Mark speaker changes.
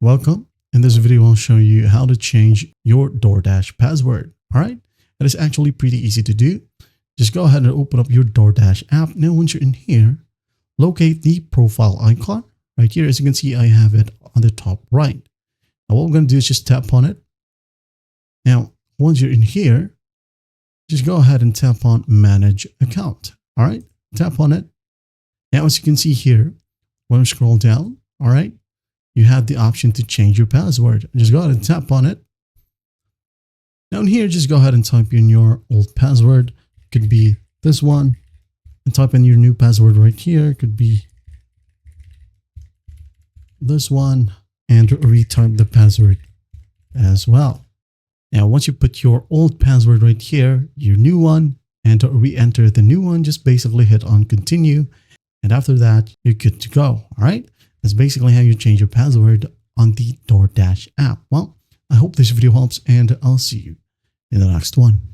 Speaker 1: Welcome. In this video, I'll show you how to change your DoorDash password. All right. It is actually pretty easy to do. Just go ahead and open up your DoorDash app. Now, once you're in here, locate the profile icon right here. As you can see, I have it on the top right. Now, what we're going to do is just tap on it. Now, once you're in here, just go ahead and tap on manage account. All right. Tap on it. Now, as you can see here, when we scroll down, all right, you have the option to change your password. Just go ahead and tap on it. Down here, just go ahead and type in your old password. It could be this one. And type in your new password right here. It could be this one. And retype the password as well. Now, once you put your old password right here, your new one, and to re-enter the new one, just basically hit on continue. And after that, you're good to go. All right. That's basically how you change your password on the DoorDash app. Well, I hope this video helps, and I'll see you in the next one.